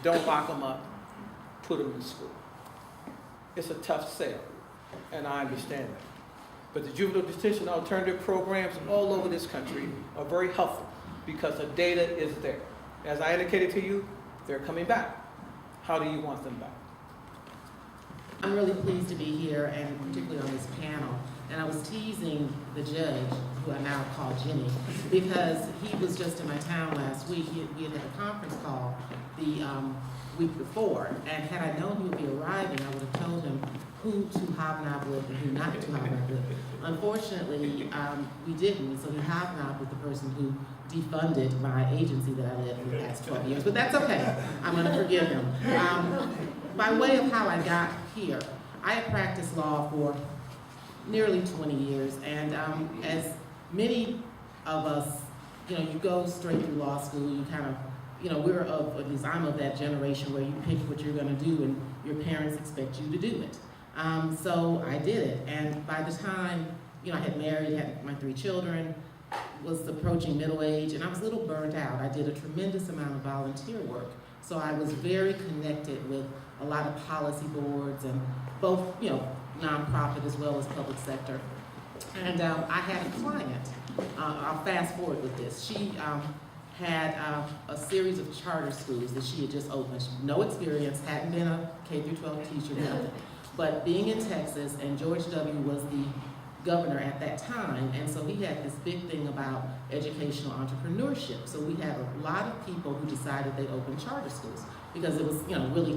don't lock them up, put them in school. It's a tough sell, and I understand that. But the juvenile detention alternative programs all over this country are very helpful because the data is there. As I indicated to you, they're coming back. How do you want them back? I'm really pleased to be here, and particularly on this panel. And I was teasing the judge, who I now call Jenny, because he was just in my town last week. We had a conference call the week before, and had I known he would be arriving, I would have told him who to hobnob with and who not to hobnob with. Unfortunately, we didn't, so he hobnobbed with the person who defunded my agency that I led for the past 12 years. But that's okay. I'm going to forgive him. By way of how I got here, I have practiced law for nearly 20 years, and as many of us, you go straight through law school, you kind of, at least I'm of that generation where you pick what you're going to do and your parents expect you to do it. So I did it, and by the time, I had married, had my 3 children, was approaching middle age, and I was a little burnt out. I did a tremendous amount of volunteer work, so I was very connected with a lot of policy boards and both, nonprofit as well as public sector. And I had a client, I'll fast forward with this. She had a series of charter schools that she had just opened. No experience, hadn't been a K-12 teacher, nothing. But being in Texas, and George W. was the governor at that time, and so he had this big thing about educational entrepreneurship. So we had a lot of people who decided they'd open charter schools because it was, really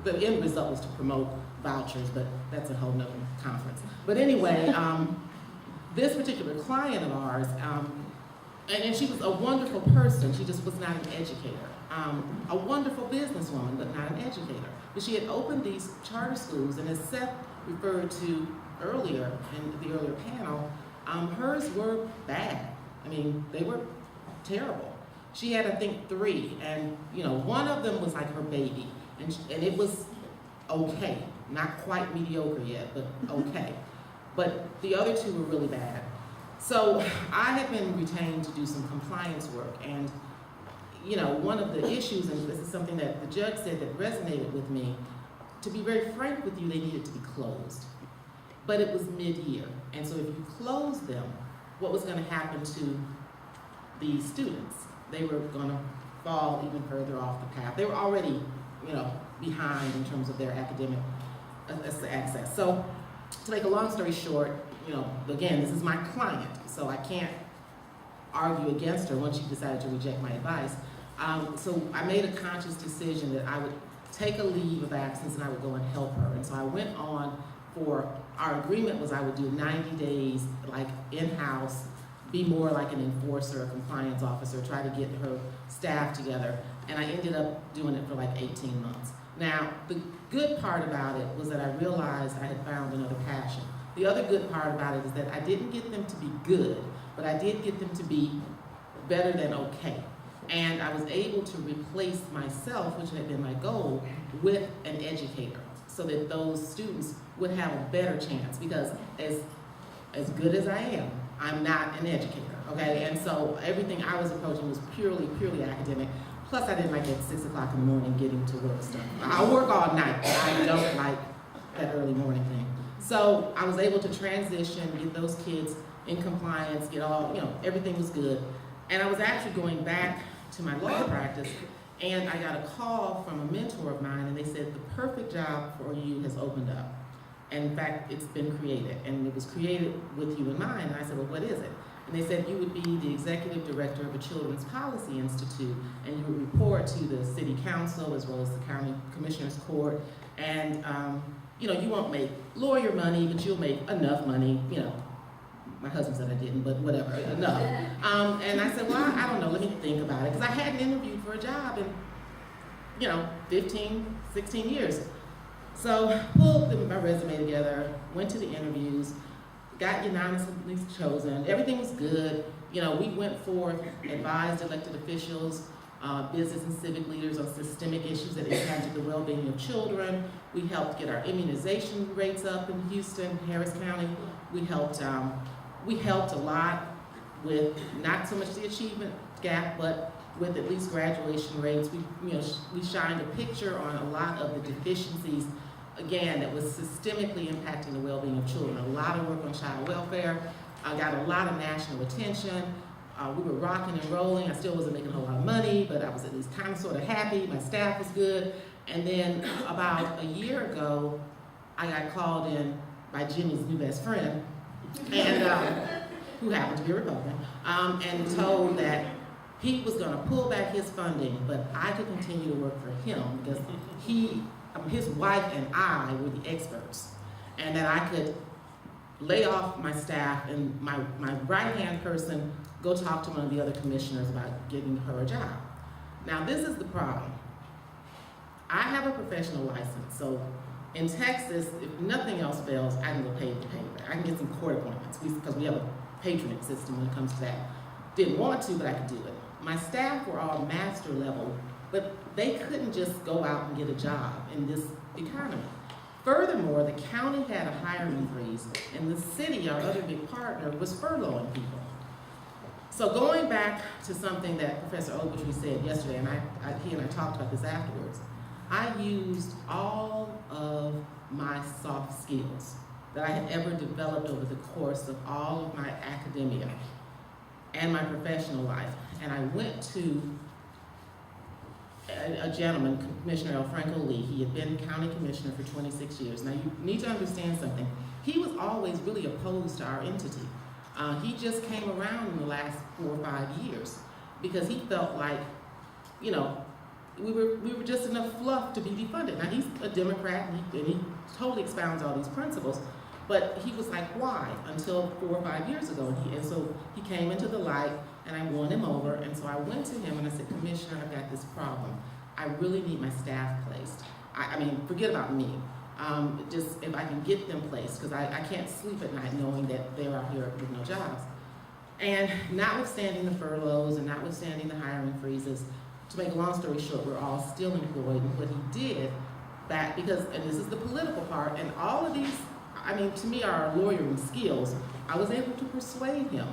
the end result was to promote vouchers, but that's a whole nother conference. But anyway, this particular client of ours, and she was a wonderful person, she just was not an educator. A wonderful businesswoman, but not an educator. But she had opened these charter schools, and as Seth referred to earlier in the earlier panel, hers were bad. I mean, they were terrible. She had, I think, 3, and one of them was like her baby, and it was okay, not quite mediocre yet, but okay. But the other 2 were really bad. So I had been retained to do some compliance work, and one of the issues, and this is something that the judge said that resonated with me, to be very frank with you, they needed to be closed. But it was mid-year, and so if you closed them, what was going to happen to the students? They were going to fall even further off the path. They were already, behind in terms of their academic access. So to make a long story short, again, this is my client, so I can't argue against her once she decided to reject my advice. So I made a conscious decision that I would take a leave of absence and I would go and help her. And so I went on for, our agreement was I would do 90 days, like in-house, be more like an enforcer, a compliance officer, try to get her staff together. And I ended up doing it for like 18 months. Now, the good part about it was that I realized I had found another passion. The other good part about it is that I didn't get them to be good, but I did get them to be better than okay. And I was able to replace myself, which had been my goal, with an educator so that those students would have a better chance, because as good as I am, I'm not an educator, okay? And so everything I was approaching was purely academic. Plus I didn't like at 6 o'clock in the morning getting to work stuff. I work all night, but I don't like that early morning thing. So I was able to transition, get those kids in compliance, get all, everything was good. And I was actually going back to my law practice, and I got a call from a mentor of mine, and they said, the perfect job for you has opened up. And in fact, it's been created, and it was created with you in mind. And I said, well, what is it? And they said you would be the executive director of a Children's Policy Institute, and you would report to the city council as well as the county commissioner's court. And you won't make lawyer money, but you'll make enough money. My husband said I didn't, but whatever, enough. And I said, well, I don't know, let me think about it, because I hadn't interviewed for a job in 15, 16 years. So pulled my resume together, went to the interviews, got unanimously chosen. Everything was good. We went forth, advised elected officials, business and civic leaders on systemic issues that impacted the well-being of children. We helped get our immunization rates up in Houston, Harris County. We helped a lot with not so much the achievement gap, but with at least graduation rates. We shined a picture on a lot of the deficiencies, again, that was systemically impacting the well-being of children. A lot of work on child welfare. I got a lot of national attention. We were rocking and rolling. I still wasn't making a whole lot of money, but I was at least kind of sort of happy. My staff was good. And then about a year ago, I got called in by Jimmy's new best friend, and who happened to be a Republican, and told that he was going to pull back his funding, but I could continue to work for him because his wife and I were the experts, and that I could lay off my staff and my right-hand person go talk to one of the other commissioners about giving her a job. Now, this is the problem. I have a professional license, so in Texas, if nothing else fails, I can go pay the paper. I can get some court appointments because we have a patronage system when it comes to that. Didn't want to, but I could do it. My staff were all master level, but they couldn't just go out and get a job in this economy. Furthermore, the county had a hiring freeze, and the city, our other big partner, was furloughing people. So going back to something that Professor Ogletree said yesterday, and he and I talked about this afterwards, I used all of my soft skills that I had ever developed over the course of all of my academia and my professional life. And I went to a gentleman, Commissioner Franco Lee. He had been county commissioner for 26 years. Now you need to understand something. He was always really opposed to our entity. He just came around in the last 4 or 5 years because he felt like, we were just enough fluff to be defunded. Now he's a Democrat and he totally expounds all these principles, but he was like, why? Until 4 or 5 years ago. And so he came into the light and I won him over. And so I went to him and I said, Commissioner, I've got this problem. I really need my staff placed. I mean, forget about me. Just if I can get them placed, because I can't sleep at night knowing that they're out here with no jobs. And notwithstanding the furloughs and notwithstanding the hiring freezes, to make a long story short, we're all still employed. And what he did, and this is the political part, and all of these, to me, are lawyering skills. I was able to persuade him,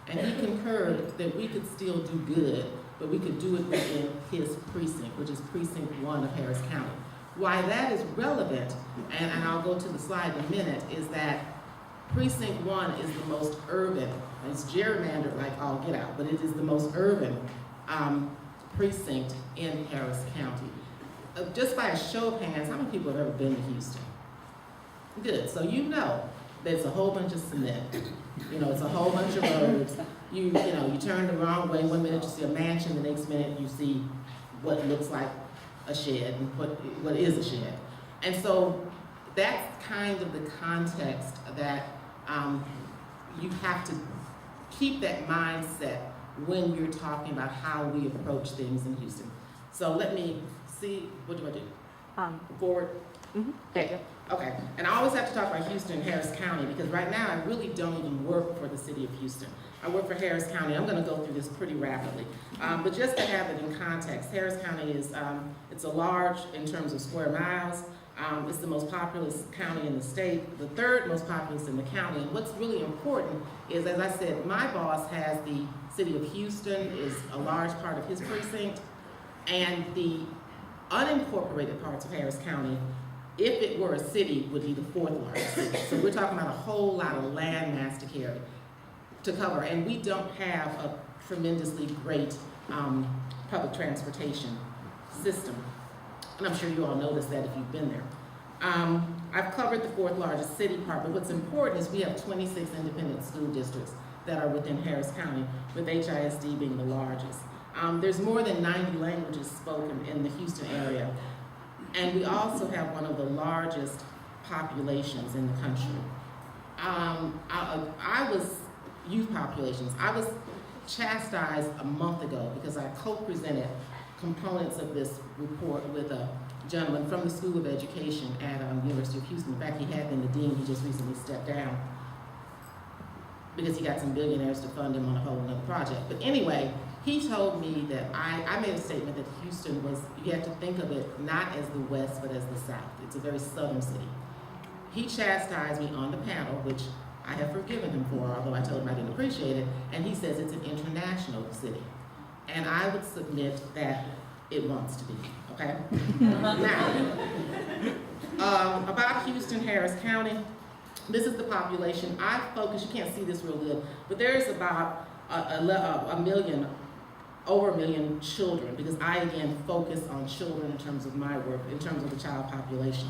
and he concurred that we could still do good, but we could do it within his precinct, which is Precinct 1 of Harris County. Why that is relevant, and I'll go to the slide in a minute, is that Precinct 1 is the most urban. It's gerrymandered like all get out, but it is the most urban precinct in Harris County. Just by a show of hands, how many people have ever been to Houston? Good, so there's a whole bunch of cement. It's a whole bunch of roads. You turn the wrong way. 1 minute you see a mansion, the next minute you see what looks like a shed and what is a shed. And so that's kind of the context that you have to keep that mindset when you're talking about how we approach things in Houston. So let me see, what do I do? Forward? Mm-hmm. Okay. Okay, and I always have to talk about Houston and Harris County because right now I really don't even work for the city of Houston. I work for Harris County. I'm going to go through this pretty rapidly. But just to have it in context, Harris County is, it's a large in terms of square miles. It's the most populous county in the state, the third most populous in the county. And what's really important is, as I said, my boss has the city of Houston is a large part of his precinct, and the unincorporated parts of Harris County, if it were a city, would be the 4th largest city. So we're talking about a whole lot of land mass to cover, and we don't have a tremendously great public transportation system. And I'm sure you all noticed that if you've been there. I've covered the 4th largest city part, but what's important is we have 26 independent school districts that are within Harris County, with HISD being the largest. There's more than 90 languages spoken in the Houston area. And we also have one of the largest populations in the country. I was youth populations. I was chastised a month ago because I co-presented components of this report with a gentleman from the School of Education at University of Houston. In fact, he had been the dean. He just recently stepped down because he got some billionaires to fund him on a whole other project. But anyway, he told me that I made a statement that Houston was, you have to think of it not as the West, but as the South. It's a very southern city. He chastised me on the panel, which I have forgiven him for, although I told him I didn't appreciate it, and he says it's an international city. and I would submit that it wants to be, okay? Now, about Houston, Harris County, this is the population. I focus, you can't see this real good, but there's about a million, over a million children, because I, again, focus on children in terms of my work, in terms of the child population.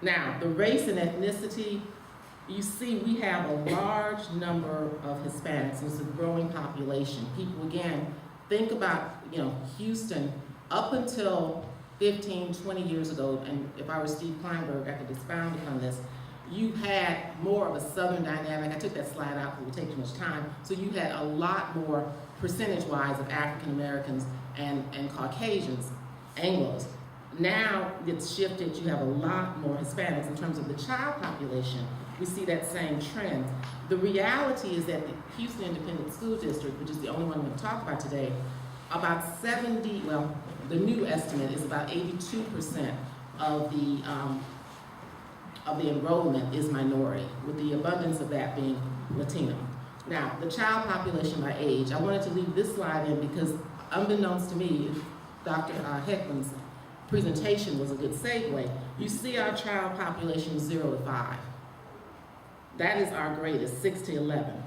Now, the race and ethnicity, you see we have a large number of Hispanics. It's a growing population. People, again, think about, Houston, up until 15, 20 years ago, and if I were Steve Kleinberg, I could expound upon this, you had more of a Southern dynamic. I took that slide out because it would take too much time. So you had a lot more percentage-wise of African Americans and Caucasians, Anglos. Now it's shifted, you have a lot more Hispanics. In terms of the child population, we see that same trend. The reality is that the Houston Independent School District, which is the only one we're going to talk about today, about the new estimate is about 82% of the enrollment is minority, with the abundance of that being Latino. Now, the child population by age, I wanted to leave this slide in because unbeknownst to me, Dr. Heckman's presentation was a good segue. You see our child population 0 to 5. That is our greatest, 6 to 11.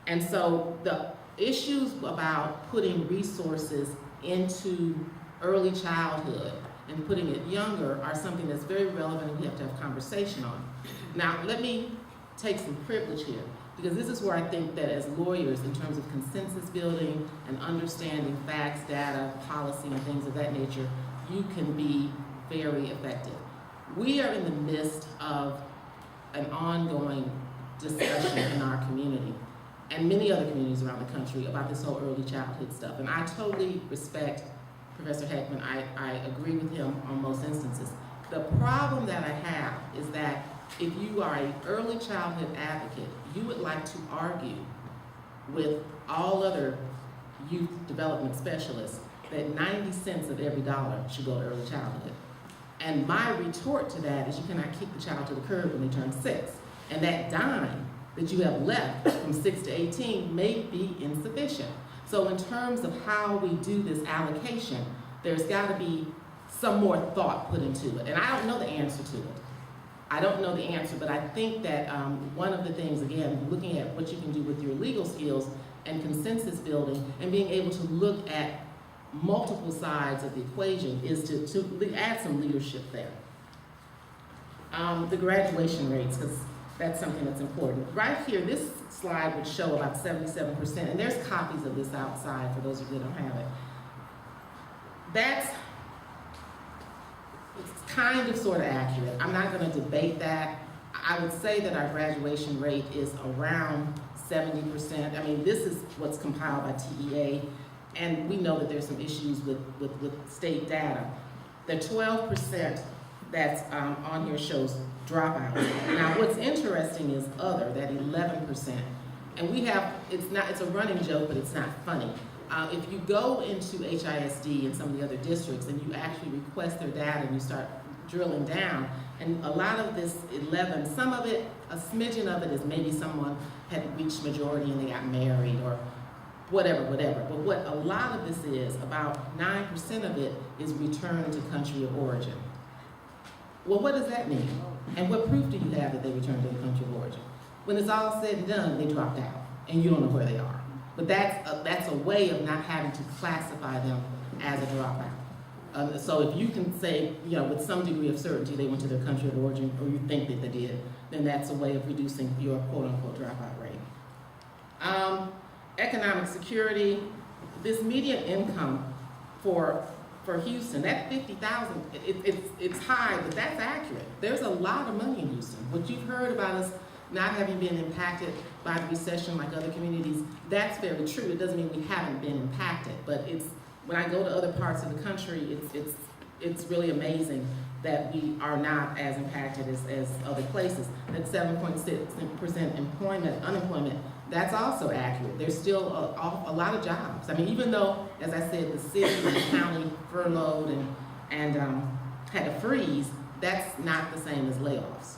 And so the issues about putting resources into early childhood and putting it younger are something that's very relevant and we have to have conversation on. Now, let me take some privilege here, because this is where I think that as lawyers, in terms of consensus building and understanding facts, data, policy, and things of that nature, you can be very effective. We are in the midst of an ongoing discussion in our community and many other communities around the country about this whole early childhood stuff. And I totally respect Professor Heckman. I agree with him on most instances. The problem that I have is that if you are an early childhood advocate, you would like to argue with all other youth development specialists that 90 cents of every dollar should go to early childhood. And my retort to that is you cannot kick the child to the curb when they turn 6. And that dime that you have left from 6 to 18 may be insufficient. So in terms of how we do this allocation, there's got to be some more thought put into it. And I don't know the answer to it. I don't know the answer, but I think that one of the things, again, looking at what you can do with your legal skills and consensus building and being able to look at multiple sides of the equation is to add some leadership there. The graduation rates, because that's something that's important. Right here, this slide would show about 77%, and there's copies of this outside for those of you that don't have it. That's kind of sort of accurate. I'm not going to debate that. I would say that our graduation rate is around 70%. I mean, this is what's compiled by TEA, and we know that there's some issues with state data. The 12% that's on here shows dropouts. Now, what's interesting is other, that 11%. And we have, it's a running joke, but it's not funny. If you go into HISD and some of the other districts and you actually request their data and you start drilling down, and a lot of this 11, some of it, a smidgen of it is maybe someone had reached majority and they got married or whatever. But what a lot of this is, about 9% of it is return to country of origin. Well, what does that mean? And what proof do you have that they returned to the country of origin? When it's all said and done, they dropped out and you don't know where they are. But that's a way of not having to classify them as a dropout. So if you can say, with some degree of certainty they went to their country of origin, or you think that they did, then that's a way of reducing your quote-unquote dropout rate. Economic security, this median income for Houston, that $50,000, it's high, but that's accurate. There's a lot of money in Houston. What you've heard about us not having been impacted by the recession like other communities, that's very true. It doesn't mean we haven't been impacted, but when I go to other parts of the country, it's really amazing that we are not as impacted as other places. That 7.6% unemployment, that's also accurate. There's still a lot of jobs. I mean, even though, as I said, the city and the county furloughed and had to freeze, that's not the same as layoffs.